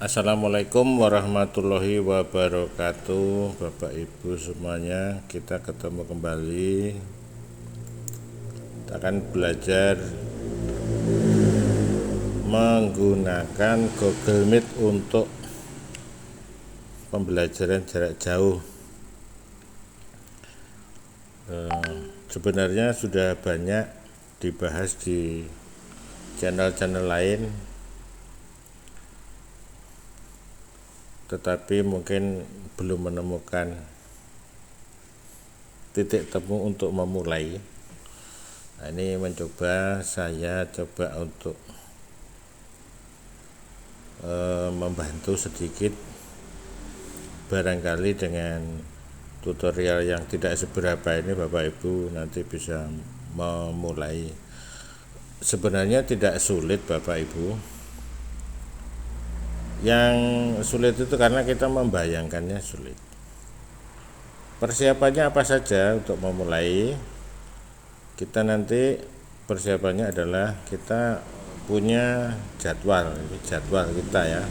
Assalamualaikum warahmatullahi wabarakatuh, Bapak Ibu semuanya. Kita ketemu kembali. Kita akan belajar menggunakan Google Meet untuk pembelajaran jarak jauh. Sebenarnya sudah banyak dibahas di channel-channel lain, tetapi mungkin belum menemukan titik temu untuk memulai. Nah, ini saya coba untuk membantu sedikit, barangkali dengan tutorial yang tidak seberapa ini Bapak Ibu nanti bisa memulai. Sebenarnya tidak sulit Bapak Ibu. Yang sulit itu karena kita membayangkannya sulit. Persiapannya apa saja untuk memulai? Kita nanti persiapannya adalah kita punya jadwal. Ini jadwal kita ya,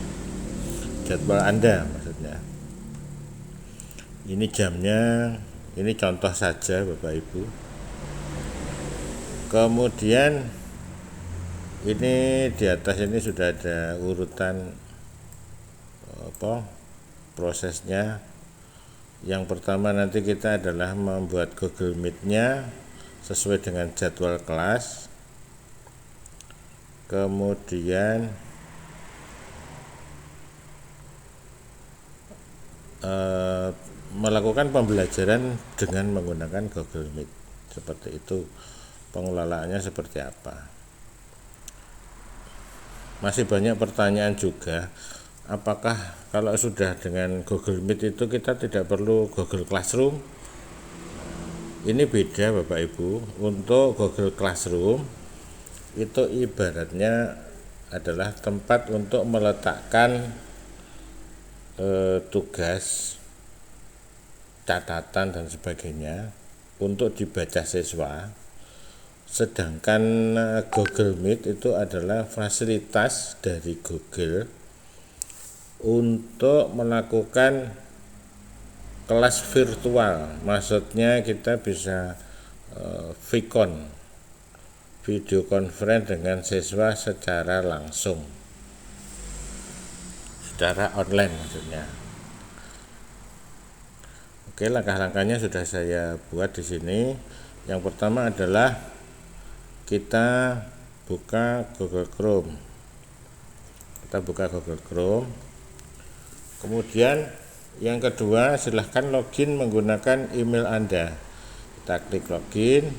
jadwal Anda maksudnya. Ini jamnya, ini contoh saja Bapak Ibu. Kemudian ini di atas ini sudah ada urutan prosesnya. Yang pertama nanti kita adalah membuat Google Meet-nya sesuai dengan jadwal kelas. Kemudian melakukan pembelajaran dengan menggunakan Google Meet. Seperti itu, pengelolaannya seperti apa. Masih banyak pertanyaan juga, apakah kalau sudah dengan Google Meet itu kita tidak perlu Google Classroom? Ini beda Bapak Ibu. Untuk Google Classroom itu ibaratnya adalah tempat untuk meletakkan tugas, catatan dan sebagainya untuk dibaca siswa. Sedangkan Google Meet itu adalah fasilitas dari Google untuk melakukan kelas virtual. Maksudnya kita bisa VCon, video conference dengan siswa secara langsung, secara online maksudnya. Oke, langkah-langkahnya sudah saya buat di sini. Yang pertama adalah kita buka Google Chrome. Kita buka Google Chrome. Kemudian yang kedua, silahkan login menggunakan email Anda. Kita klik login.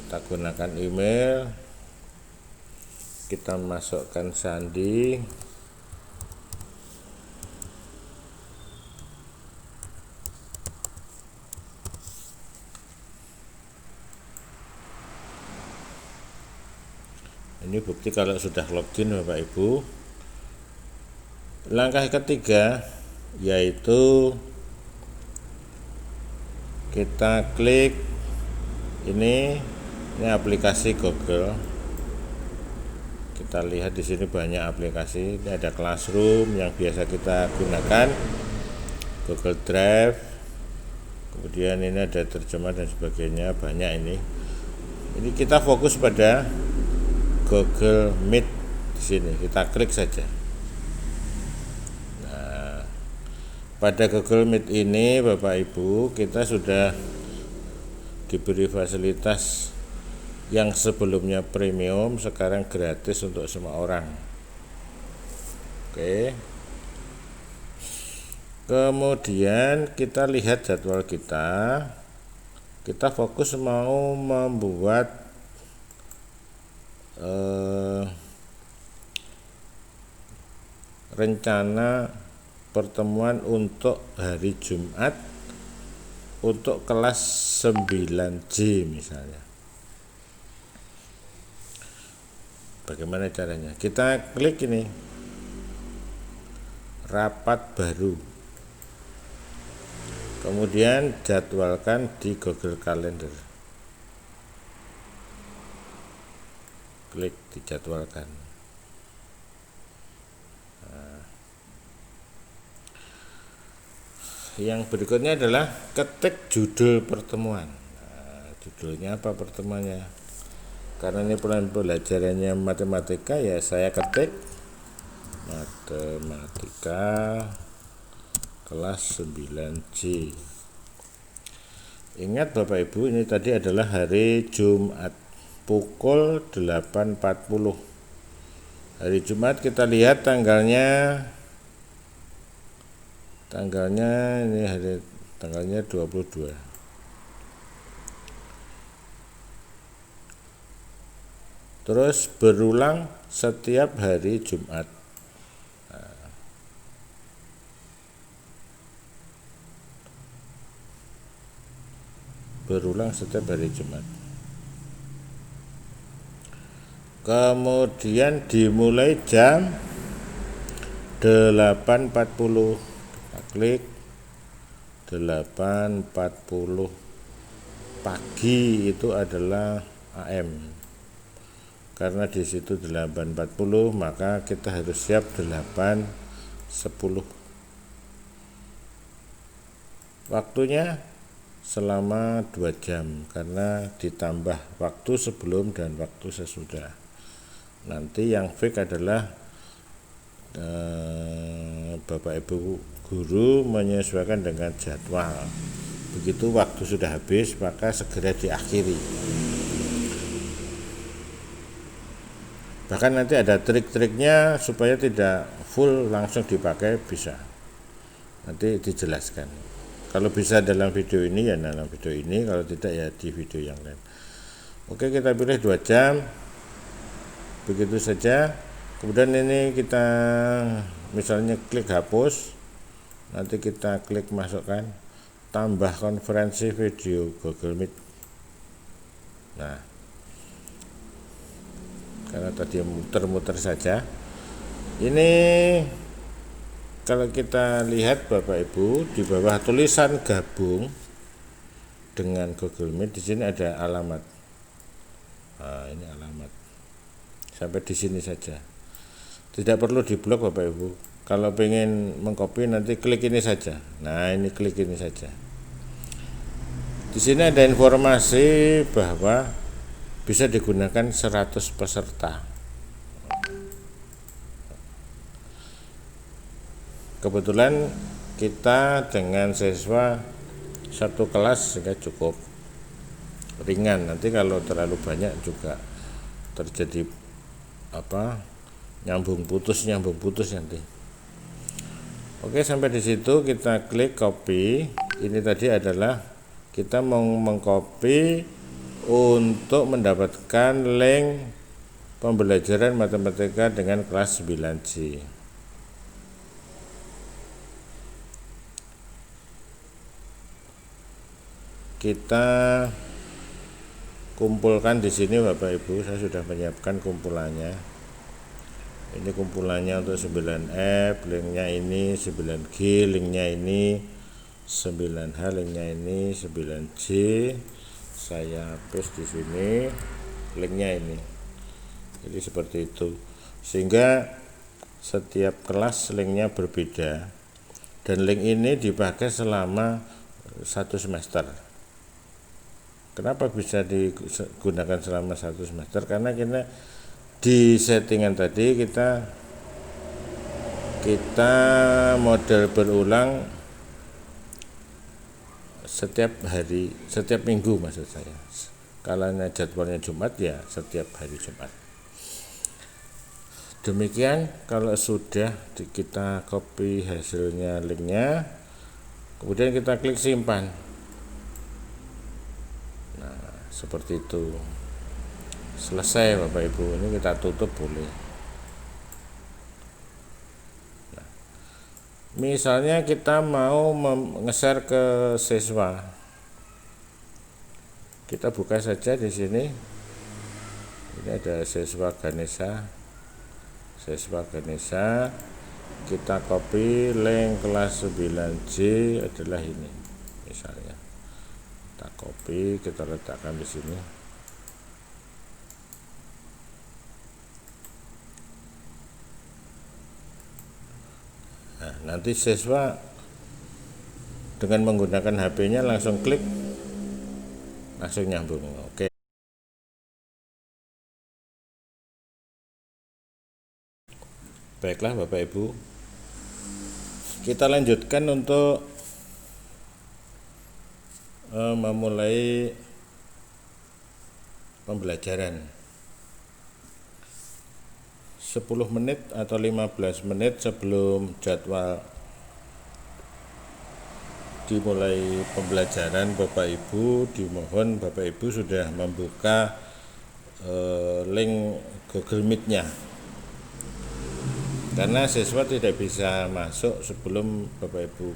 Kita gunakan email. Kita masukkan sandi. Ini bukti kalau sudah login Bapak Ibu. Langkah ketiga yaitu kita klik ini aplikasi Google. Kita lihat di sini banyak aplikasi. Ini ada Classroom yang biasa kita gunakan, Google Drive. Kemudian ini ada terjemah dan sebagainya, banyak ini. Ini kita fokus pada Google Meet di sini. Kita klik saja. Pada Google Meet ini Bapak Ibu, kita sudah diberi fasilitas yang sebelumnya premium, sekarang gratis untuk semua orang. Oke. Kemudian kita lihat jadwal kita. Kita fokus mau membuat rencana pertemuan untuk hari Jumat untuk kelas 9J misalnya. Bagaimana caranya? Kita klik ini, rapat baru. Kemudian jadwalkan di Google Calendar. Klik dijadwalkan. Yang berikutnya adalah ketik judul pertemuan. Nah, judulnya apa pertemuannya? Karena ini pelajarannya matematika, ya saya ketik matematika kelas 9C. Ingat Bapak Ibu, ini tadi adalah hari Jumat pukul 8.40. Hari Jumat kita lihat tanggalnya ini tanggalnya 22. Terus berulang setiap hari Jumat. Berulang setiap hari Jumat. Kemudian dimulai jam 8.40. Klik 8.40 pagi, itu adalah AM. Karena di situ 8.40, maka kita harus siap 8.10. Waktunya selama 2 jam, karena ditambah waktu sebelum dan waktu sesudah. Nanti yang fix adalah Bapak Ibu guru menyesuaikan dengan jadwal. Begitu waktu sudah habis, maka segera diakhiri. Bahkan nanti ada trik-triknya supaya tidak full langsung dipakai, bisa. Nanti dijelaskan. Kalau bisa dalam video ini ya dalam video ini, kalau tidak ya di video yang lain. Oke, kita pilih 2 jam. Begitu saja. Kemudian ini kita misalnya klik hapus, nanti kita klik masukkan tambah konferensi video Google Meet. Nah, karena tadi muter-muter saja, ini kalau kita lihat Bapak Ibu, di bawah tulisan gabung dengan Google Meet, di sini ada alamat. Nah, ini alamat. Sampai di sini saja. Tidak perlu diblok Bapak Ibu. Kalau pengen mengcopy nanti klik ini saja. Nah, ini klik ini saja. Di sini ada informasi bahwa bisa digunakan 100 peserta. Kebetulan kita dengan siswa satu kelas sehingga cukup ringan. Nanti kalau terlalu banyak juga terjadi nyambung putus nanti. Oke, sampai di situ kita klik copy. Ini tadi adalah kita mau mengcopy untuk mendapatkan link pembelajaran matematika dengan kelas 9C. Kita kumpulkan di sini Bapak Ibu, saya sudah menyiapkan kumpulannya. Ini kumpulannya untuk 9F, linknya ini 9G, linknya ini 9H, linknya ini 9C. Saya paste di sini linknya ini. Jadi seperti itu. Sehingga setiap kelas linknya berbeda. Dan link ini dipakai selama 1 semester. Kenapa bisa digunakan selama 1 semester? Karena kita di settingan tadi kita model berulang setiap hari, setiap minggu maksud saya. Kalau jadwalnya Jumat ya setiap hari Jumat. Demikian, kalau sudah kita copy hasilnya linknya, kemudian kita klik simpan. Nah, seperti itu. Selesai Bapak Ibu, ini kita tutup boleh. Nah, misalnya kita mau nge-share ke siswa, kita buka saja di sini. Ini ada siswa Ganesha, kita copy link kelas 9C adalah ini misalnya. Kita copy, kita letakkan di sini. Nah, nanti siswa dengan menggunakan HP-nya langsung klik, langsung nyambung. Oke. Baiklah Bapak Ibu, kita lanjutkan untuk memulai pembelajaran. 10 menit atau 15 menit sebelum jadwal dimulai pembelajaran, Bapak Ibu dimohon Bapak Ibu sudah membuka link Google Meet-nya, karena siswa tidak bisa masuk sebelum Bapak Ibu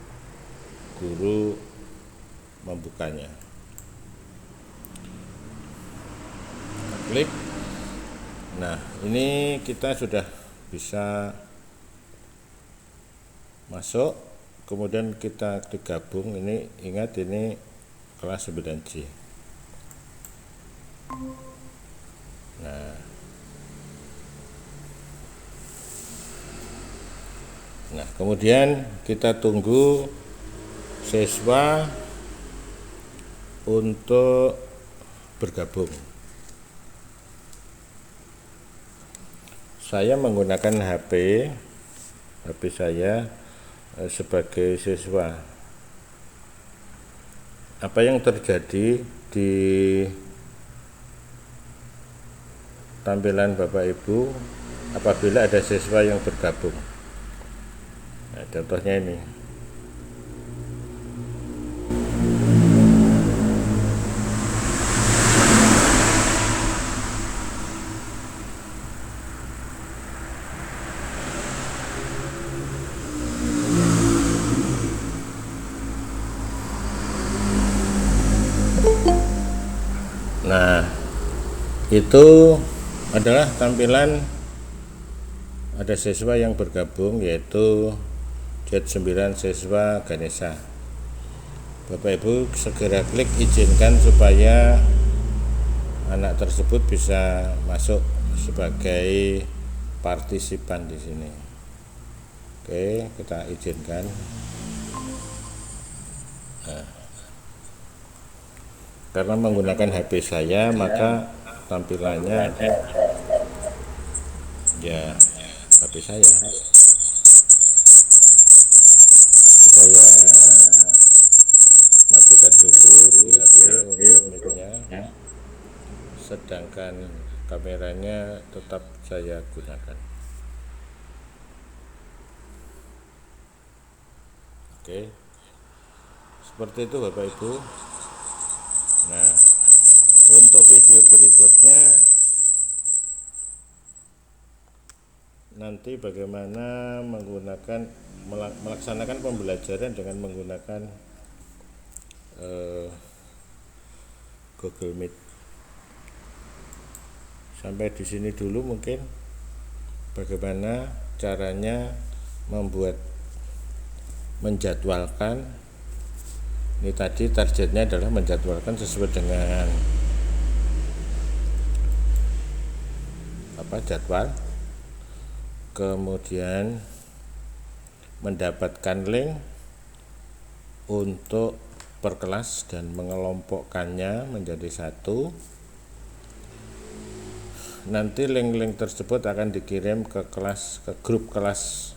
guru membukanya. Klik. Nah, ini kita sudah bisa masuk, kemudian kita klik gabung. Ini ingat, ini kelas 9C. Nah, kemudian kita tunggu siswa untuk bergabung. Saya menggunakan HP saya sebagai siswa. Apa yang terjadi di tampilan Bapak Ibu apabila ada siswa yang bergabung? Nah, contohnya ini. Nah, itu adalah tampilan ada siswa yang bergabung, yaitu Z9 siswa Ganesha. Bapak Ibu segera klik izinkan supaya anak tersebut bisa masuk sebagai partisipan di sini. Oke, kita izinkan. Nah, karena menggunakan HP saya, maka tampilannya ya HP saya. Saya matikan dulu di HP untuk mic-nya, sedangkan kameranya tetap saya gunakan. Oke, seperti itu Bapak Ibu. Nah, untuk video berikutnya nanti bagaimana melaksanakan pembelajaran dengan menggunakan Google Meet. Sampai di sini dulu mungkin bagaimana caranya menjadwalkan. Ini tadi targetnya adalah menjadwalkan sesuai dengan jadwal, kemudian mendapatkan link untuk per kelas dan mengelompokkannya menjadi satu. Nanti link-link tersebut akan dikirim ke grup kelas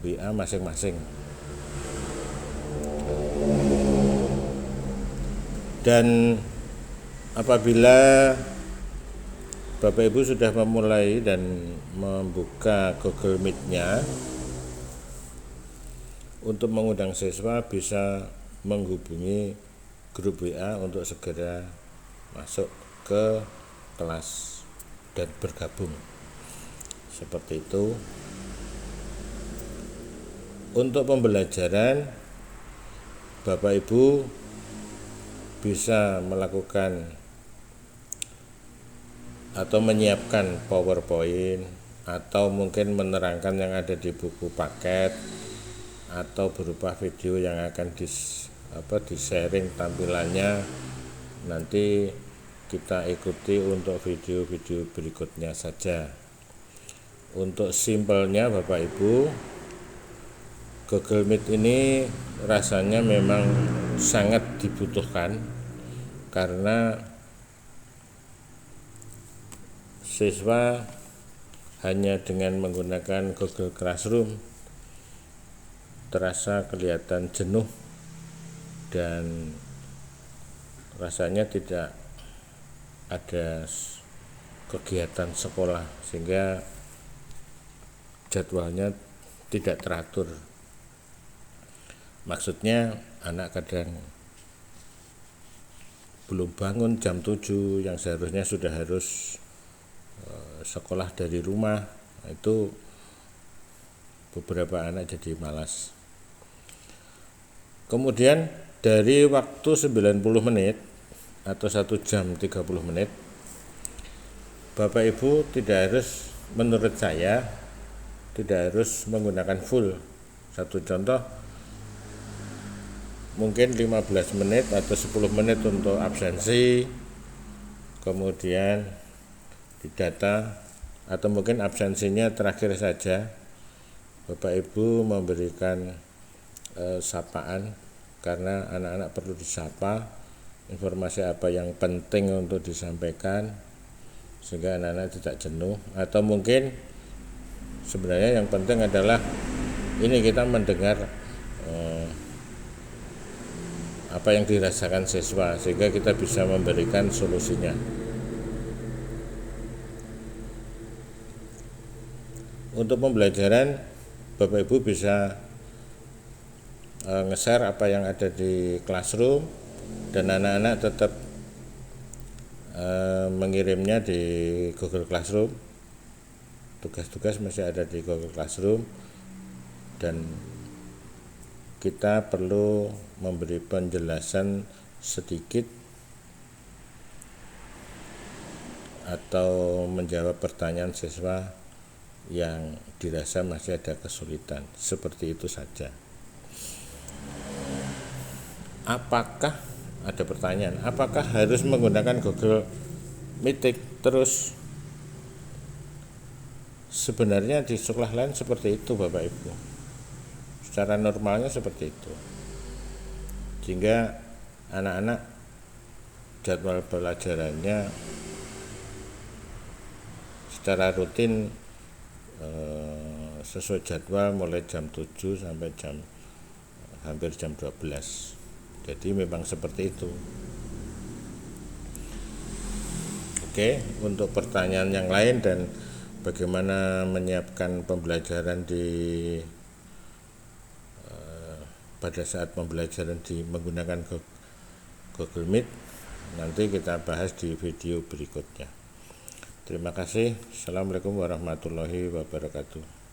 WA masing-masing. Dan apabila Bapak Ibu sudah memulai dan membuka Google Meet-nya, untuk mengundang siswa bisa menghubungi grup WA untuk segera masuk ke kelas dan bergabung. Seperti itu. Untuk pembelajaran, Bapak Ibu bisa melakukan atau menyiapkan PowerPoint, atau mungkin menerangkan yang ada di buku paket, atau berupa video yang akan di-sharing tampilannya. Nanti kita ikuti untuk video-video berikutnya saja. Untuk simpelnya Bapak Ibu, Google Meet ini rasanya memang sangat dibutuhkan karena siswa hanya dengan menggunakan Google Classroom terasa kelihatan jenuh dan rasanya tidak ada kegiatan sekolah sehingga jadwalnya tidak teratur. Maksudnya anak kadang belum bangun jam 7 yang seharusnya sudah harus sekolah dari rumah, itu beberapa anak jadi malas. Kemudian dari waktu 90 menit atau 1 jam 30 menit, Bapak Ibu tidak harus, menurut saya tidak harus menggunakan full. Satu contoh, mungkin 15 menit atau 10 menit untuk absensi, kemudian didata, atau mungkin absensinya terakhir saja Bapak Ibu memberikan sapaan karena anak-anak perlu disapa, informasi apa yang penting untuk disampaikan sehingga anak-anak tidak jenuh. Atau mungkin sebenarnya yang penting adalah ini kita mendengar apa yang dirasakan siswa sehingga kita bisa memberikan solusinya. Untuk pembelajaran, Bapak Ibu bisa nge-share apa yang ada di Classroom dan anak-anak tetap mengirimnya di Google Classroom. Tugas-tugas masih ada di Google Classroom dan kita perlu memberi penjelasan sedikit atau menjawab pertanyaan siswa yang dirasa masih ada kesulitan. Seperti itu saja. Apakah ada pertanyaan? Apakah harus menggunakan Google Meeting terus? Sebenarnya di sekolah lain seperti itu Bapak Ibu. Secara normalnya seperti itu. Sehingga anak-anak jadwal pelajarannya secara rutin sesuai jadwal mulai jam 7 sampai hampir jam 12. Jadi memang seperti itu. Oke, untuk pertanyaan yang lain dan bagaimana menyiapkan pembelajaran pada saat pembelajaran menggunakan Google Meet, nanti kita bahas di video berikutnya. Terima kasih. Assalamualaikum warahmatullahi wabarakatuh.